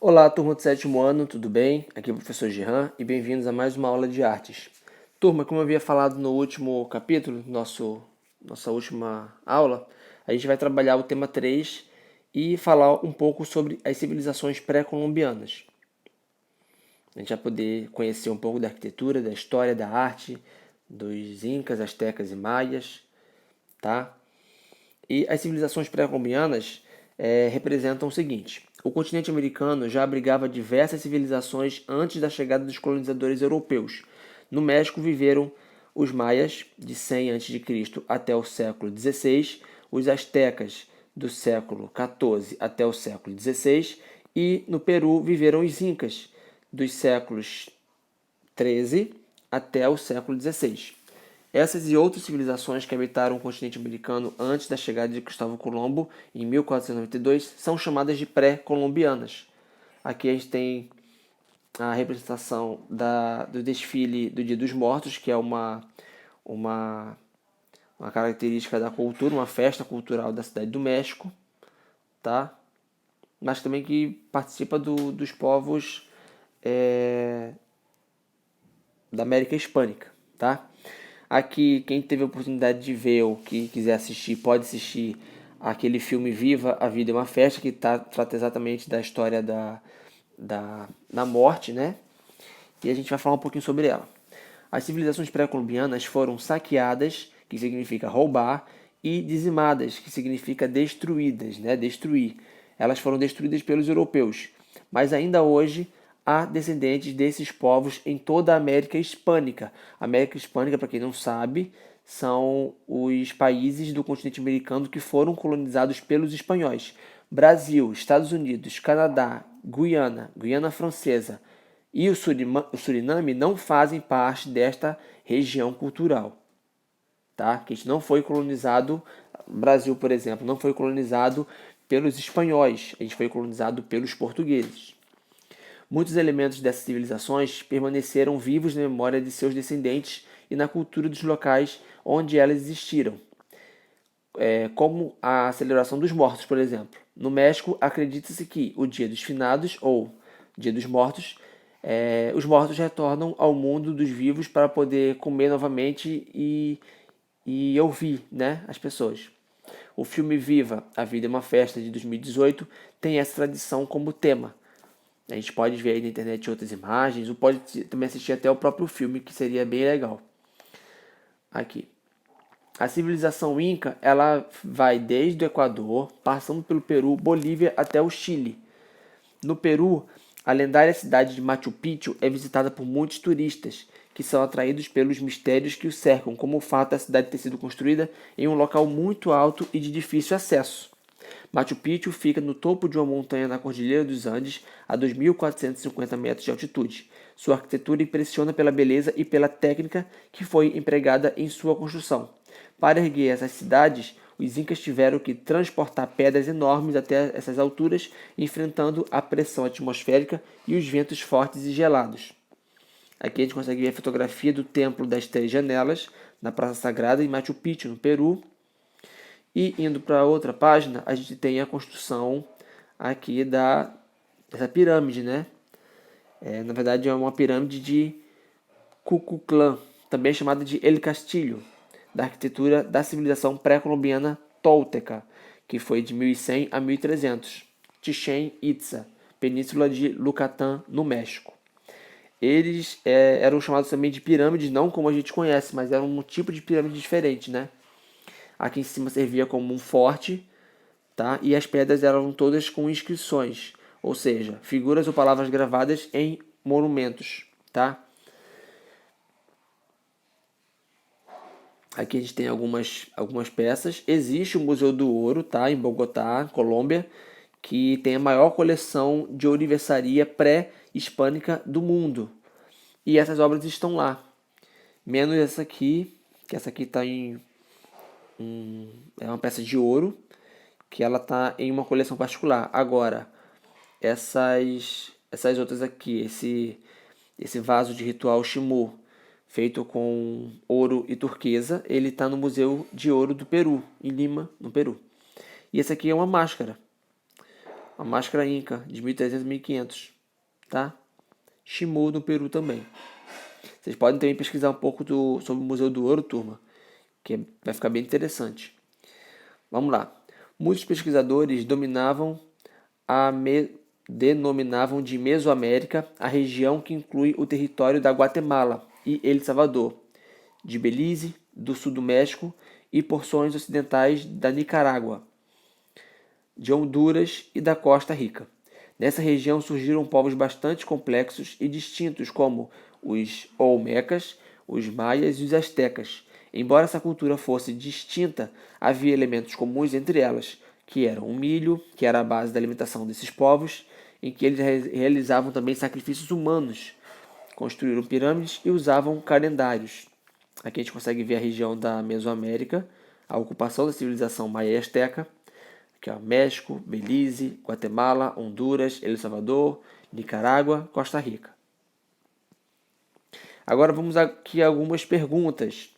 Olá, turma do sétimo ano, tudo bem? Aqui é o professor Giran e bem-vindos a mais uma aula de artes. Turma, como eu havia falado no último capítulo, nossa última aula, a gente vai trabalhar o tema 3 e falar um pouco sobre as civilizações pré-colombianas. A gente vai poder conhecer um pouco da arquitetura, da história, da arte, dos incas, astecas e maias, tá? E as civilizações pré-colombianas representam o seguinte: o continente americano já abrigava diversas civilizações antes da chegada dos colonizadores europeus. No México viveram os maias, de 100 a.C. até o século XVI, os astecas, do século XIV até o século XVI, e no Peru viveram os incas, dos séculos XIII até o século XVI. Essas e outras civilizações que habitaram o continente americano antes da chegada de Cristóvão Colombo, em 1492, são chamadas de pré-colombianas. Aqui a gente tem a representação do desfile do Dia dos Mortos, que é uma, uma característica da cultura, uma festa cultural da cidade do México, tá? Mas também que participa dos povos da América Hispânica, tá? Aqui, quem teve a oportunidade de ver ou que quiser assistir, pode assistir aquele filme Viva, a Vida é uma Festa, que trata exatamente da história da morte, né? E a gente vai falar um pouquinho sobre ela. As civilizações pré-colombianas foram saqueadas, que significa roubar, e dizimadas, que significa destruídas, né? Destruir. Elas foram destruídas pelos europeus, mas ainda hoje há descendentes desses povos em toda a América Hispânica. A América Hispânica, para quem não sabe, são os países do continente americano que foram colonizados pelos espanhóis. Brasil, Estados Unidos, Canadá, Guiana Francesa e o Suriname não fazem parte desta região cultural, tá? Que a gente não foi colonizado, Brasil, por exemplo, não foi colonizado pelos espanhóis, a gente foi colonizado pelos portugueses. Muitos elementos dessas civilizações permaneceram vivos na memória de seus descendentes e na cultura dos locais onde elas existiram, como a celebração dos mortos, por exemplo. No México, acredita-se que o Dia dos Finados, ou Dia dos Mortos, os mortos retornam ao mundo dos vivos para poder comer novamente e ouvir, né, as pessoas. O filme Viva, A Vida é uma Festa, de 2018, tem essa tradição como tema. A gente pode ver aí na internet outras imagens, ou pode também assistir até o próprio filme, que seria bem legal. Aqui. A civilização Inca, ela vai desde o Equador, passando pelo Peru, Bolívia até o Chile. No Peru, a lendária cidade de Machu Picchu é visitada por muitos turistas, que são atraídos pelos mistérios que o cercam, como o fato da cidade ter sido construída em um local muito alto e de difícil acesso. Machu Picchu fica no topo de uma montanha na Cordilheira dos Andes, a 2.450 metros de altitude. Sua arquitetura impressiona pela beleza e pela técnica que foi empregada em sua construção. Para erguer essas cidades, os incas tiveram que transportar pedras enormes até essas alturas, enfrentando a pressão atmosférica e os ventos fortes e gelados. Aqui a gente consegue ver a fotografia do Templo das Três Janelas, na Praça Sagrada, em Machu Picchu, no Peru. E indo para outra página, a gente tem a construção aqui dessa pirâmide, né? Na verdade é uma pirâmide de Kukulcán, também chamada de El Castillo, da arquitetura da civilização pré-colombiana tolteca, que foi de 1100 a 1300. Chichén Itzá, península de Yucatán, no México. Eles eram chamados também de pirâmides, não como a gente conhece, mas eram um tipo de pirâmide diferente, né? Aqui em cima servia como um forte, tá? E as pedras eram todas com inscrições, ou seja, figuras ou palavras gravadas em monumentos, tá? Aqui a gente tem algumas peças. Existe o Museu do Ouro, tá? Em Bogotá, Colômbia, que tem a maior coleção de ourivesaria pré-hispânica do mundo. E essas obras estão lá. Menos essa aqui, que essa aqui está é uma peça de ouro, que ela está em uma coleção particular. Agora, essas outras aqui, esse vaso de ritual Shimu, feito com ouro e turquesa, ele está no Museu de Ouro do Peru, em Lima, no Peru. E essa aqui é uma a máscara Inca, de 1300 a 1500, tá? Chimu, no Peru também. Vocês podem também pesquisar um pouco sobre o Museu do Ouro, turma, que vai ficar bem interessante. Vamos lá. Muitos pesquisadores denominavam de Mesoamérica a região que inclui o território da Guatemala e El Salvador, de Belize, do sul do México e porções ocidentais da Nicarágua, de Honduras e da Costa Rica. Nessa região surgiram povos bastante complexos e distintos, como os Olmecas, os Maias e os Astecas. Embora essa cultura fosse distinta, havia elementos comuns entre elas, que eram o milho, que era a base da alimentação desses povos, em que eles realizavam também sacrifícios humanos, construíram pirâmides e usavam calendários. Aqui a gente consegue ver a região da Mesoamérica, a ocupação da civilização maia e asteca, aqui ó, México, Belize, Guatemala, Honduras, El Salvador, Nicarágua, Costa Rica. Agora vamos aqui a algumas perguntas.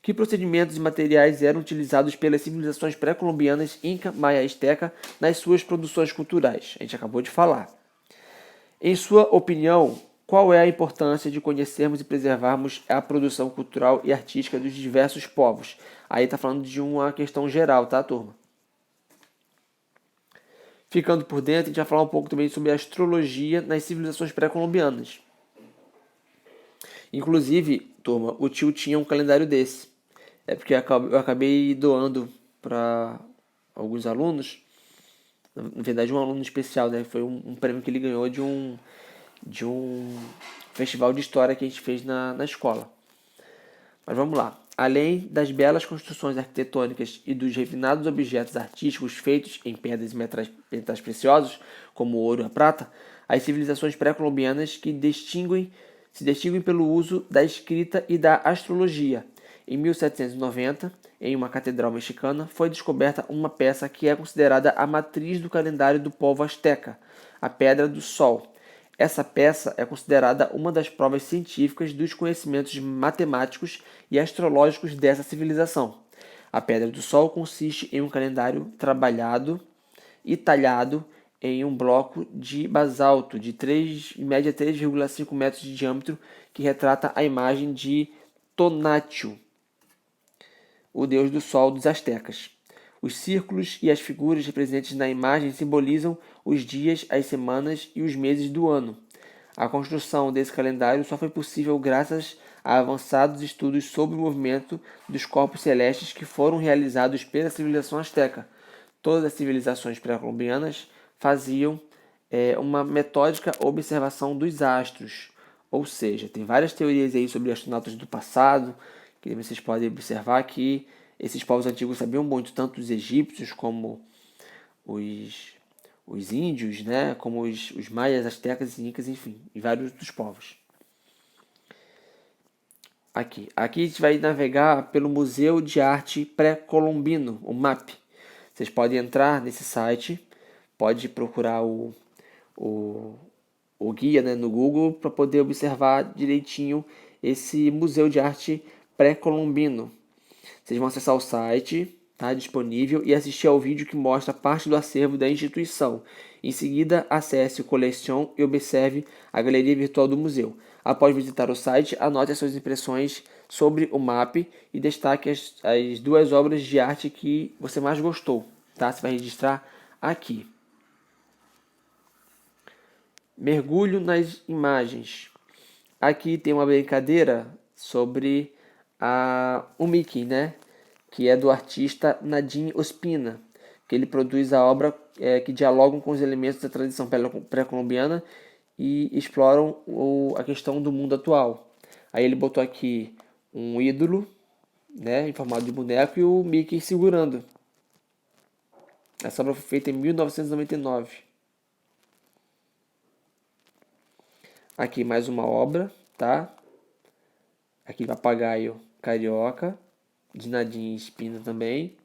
Que procedimentos e materiais eram utilizados pelas civilizações pré-colombianas Inca, Maia e Azteca nas suas produções culturais? A gente acabou de falar. Em sua opinião, qual é a importância de conhecermos e preservarmos a produção cultural e artística dos diversos povos? Aí está falando de uma questão geral, tá, turma? Ficando por dentro, a gente vai falar um pouco também sobre a astrologia nas civilizações pré-colombianas. Inclusive, turma, o tio tinha um calendário desse. É porque eu acabei doando para alguns alunos. Na verdade, um aluno especial, né? Foi um prêmio que ele ganhou de um festival de história que a gente fez na escola. Mas vamos lá. Além das belas construções arquitetônicas e dos refinados objetos artísticos feitos em pedras e metais preciosos, como o ouro e a prata, as civilizações pré-colombianas se distinguem pelo uso da escrita e da astrologia. Em 1790, em uma catedral mexicana, foi descoberta uma peça que é considerada a matriz do calendário do povo asteca, a Pedra do Sol. Essa peça é considerada uma das provas científicas dos conhecimentos matemáticos e astrológicos dessa civilização. A Pedra do Sol consiste em um calendário trabalhado e talhado em um bloco de basalto de em média 3,5 metros de diâmetro que retrata a imagem de Tonatiuh, o deus do sol dos astecas. Os círculos e as figuras presentes na imagem simbolizam os dias, as semanas e os meses do ano. A construção desse calendário só foi possível graças a avançados estudos sobre o movimento dos corpos celestes que foram realizados pela civilização asteca. Todas as civilizações pré-colombianas faziam uma metódica observação dos astros. Ou seja, tem várias teorias aí sobre astronautas do passado, que vocês podem observar que esses povos antigos sabiam muito, tanto os egípcios como os índios, né, como os maias, astecas e incas, enfim, e vários dos povos. Aqui a gente vai navegar pelo Museu de Arte Pré-Colombino, o MAP. Vocês podem entrar nesse site, pode procurar o guia, né, no Google para poder observar direitinho esse Museu de Arte Pré-Colombino. Vocês vão acessar o site, tá disponível, e assistir ao vídeo que mostra parte do acervo da instituição. Em seguida, acesse o Collection e observe a galeria virtual do museu. Após visitar o site, anote as suas impressões sobre o MAP e destaque as duas obras de arte que você mais gostou. Tá? Você vai registrar aqui. Mergulho nas imagens. Aqui tem uma brincadeira sobre o Mickey, né? Que é do artista Nadim Ospina, que ele produz a obra que dialogam com os elementos da tradição pré-colombiana e exploram a questão do mundo atual. Aí ele botou aqui um ídolo, né, em formato de boneco, e o Mickey segurando. Essa obra foi feita em 1999. Aqui mais uma obra, tá? Aqui Papagaio Carioca, de Nadim Espina também,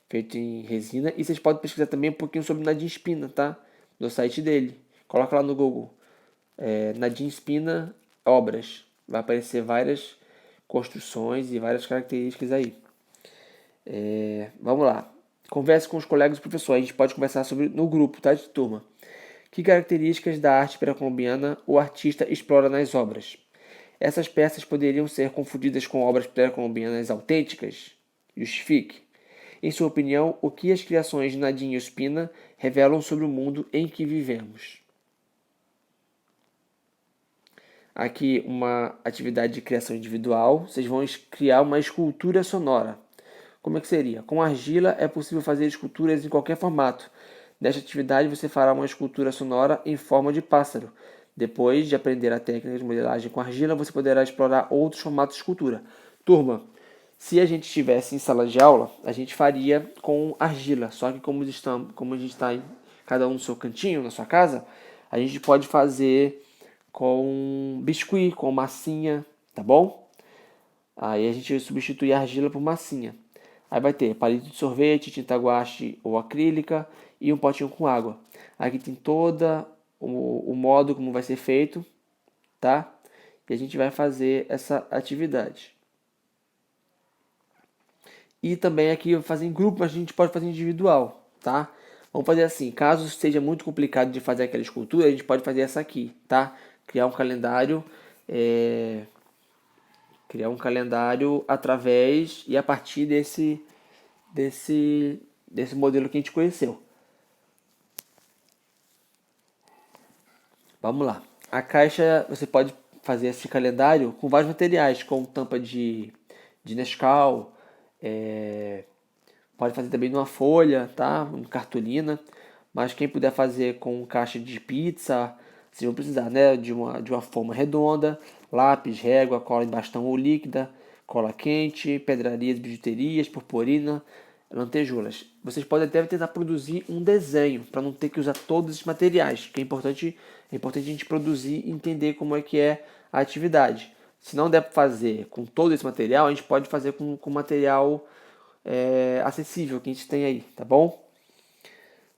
feito em resina. E vocês podem pesquisar também um pouquinho sobre Nadim Espina, tá? No site dele. Coloca lá no Google. Nadim Espina obras. Vai aparecer várias construções e várias características aí. Vamos lá. Converse com os colegas do professor. A gente pode conversar sobre no grupo, tá, de turma. Que características da arte pré-colombiana o artista explora nas obras? Essas peças poderiam ser confundidas com obras pré-colombianas autênticas? Justifique. Em sua opinião, o que as criações de Nadine e Ospina revelam sobre o mundo em que vivemos? Aqui uma atividade de criação individual. Vocês vão criar uma escultura sonora. Como é que seria? Com argila é possível fazer esculturas em qualquer formato. Nesta atividade você fará uma escultura sonora em forma de pássaro. Depois de aprender a técnica de modelagem com argila, você poderá explorar outros formatos de escultura. Turma, se a gente estivesse em sala de aula, a gente faria com argila. Só que como a gente está em cada um no seu cantinho, na sua casa, a gente pode fazer com biscuit, com massinha, tá bom? Aí a gente vai substituir a argila por massinha. Aí vai ter palito de sorvete, tinta guache ou acrílica e um potinho com água. Aqui tem todo o modo como vai ser feito, tá? E a gente vai fazer essa atividade. E também aqui fazer em grupo, mas a gente pode fazer individual, tá? Vamos fazer assim, caso seja muito complicado de fazer aquela escultura, a gente pode fazer essa aqui, tá? Criar um calendário, através e a partir desse modelo que a gente conheceu. Vamos lá. A caixa, você pode fazer esse calendário com vários materiais, com tampa de Nescau, pode fazer também numa folha, tá? Em cartolina. Mas quem puder fazer com caixa de pizza, vocês vão precisar, né? De uma forma redonda, lápis, régua, cola em bastão ou líquida, cola quente, pedrarias, bijuterias, purpurina, lantejoulas. Vocês podem até tentar produzir um desenho, para não ter que usar todos esses materiais, que é importante a gente produzir e entender como é que é a atividade. Se não der para fazer com todo esse material, a gente pode fazer com material acessível que a gente tem aí, tá bom?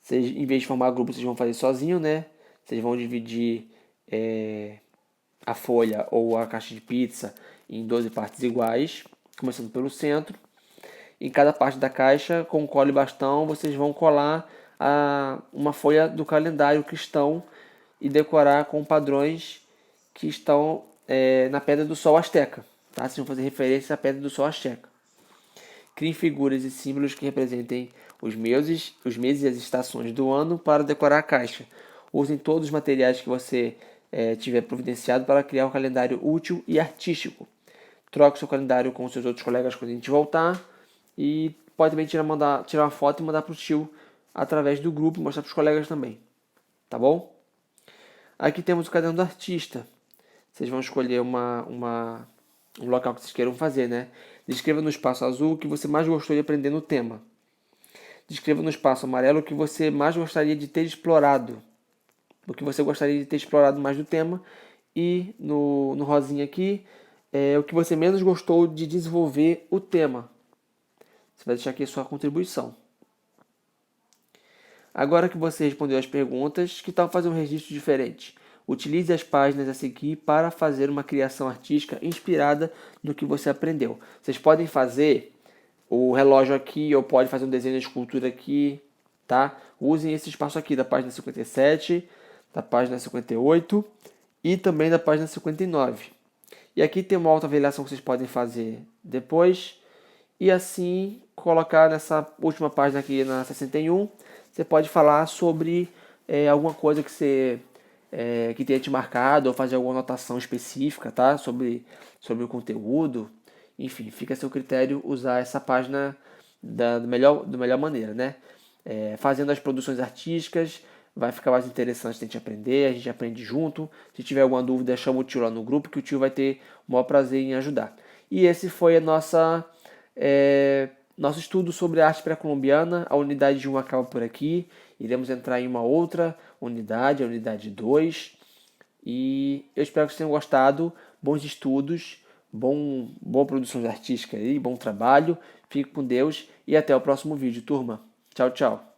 Vocês, em vez de formar grupo, vocês vão fazer sozinho, né? Vocês vão dividir a folha ou a caixa de pizza em 12 partes iguais, começando pelo centro. Em cada parte da caixa, com cola e bastão, vocês vão colar uma folha do calendário cristão e decorar com padrões que estão na Pedra do Sol Azteca. Tá? Vocês vão fazer referência à Pedra do Sol Azteca. Criem figuras e símbolos que representem os meses e as estações do ano para decorar a caixa. Usem todos os materiais que você tiver providenciado para criar um calendário útil e artístico. Troque seu calendário com seus outros colegas quando a gente voltar. E pode também tirar uma foto e mandar para o tio através do grupo e mostrar para os colegas também. Tá bom? Aqui temos o caderno do artista. Vocês vão escolher um local que vocês queiram fazer, né? Descreva no espaço azul o que você mais gostou de aprender no tema. Descreva no espaço amarelo o que você mais gostaria de ter explorado. O que você gostaria de ter explorado mais do tema. E no rosinha aqui, o que você menos gostou de desenvolver o tema. Você vai deixar aqui a sua contribuição. Agora que você respondeu as perguntas, que tal fazer um registro diferente? Utilize as páginas a seguir para fazer uma criação artística inspirada no que você aprendeu. Vocês podem fazer o relógio aqui, ou pode fazer um desenho de escultura aqui, tá? Usem esse espaço aqui da página 57, da página 58 e também da página 59. E aqui tem uma autoavaliação que vocês podem fazer depois. E assim, colocar nessa última página aqui, na 61, você pode falar sobre alguma coisa que tenha te marcado, ou fazer alguma anotação específica, tá? Sobre o conteúdo. Enfim, fica a seu critério usar essa página da melhor maneira, né? Fazendo as produções artísticas, vai ficar mais interessante a gente aprender, a gente aprende junto. Se tiver alguma dúvida, chama o tio lá no grupo, que o tio vai ter o maior prazer em ajudar. E esse foi a nosso estudo sobre a arte pré-colombiana. A unidade 1 acaba por aqui. Iremos entrar em uma outra unidade, a unidade 2. E eu espero que vocês tenham gostado. Bons estudos, boa produção artística aí, bom trabalho. Fique com Deus e até o próximo vídeo, turma. Tchau, tchau.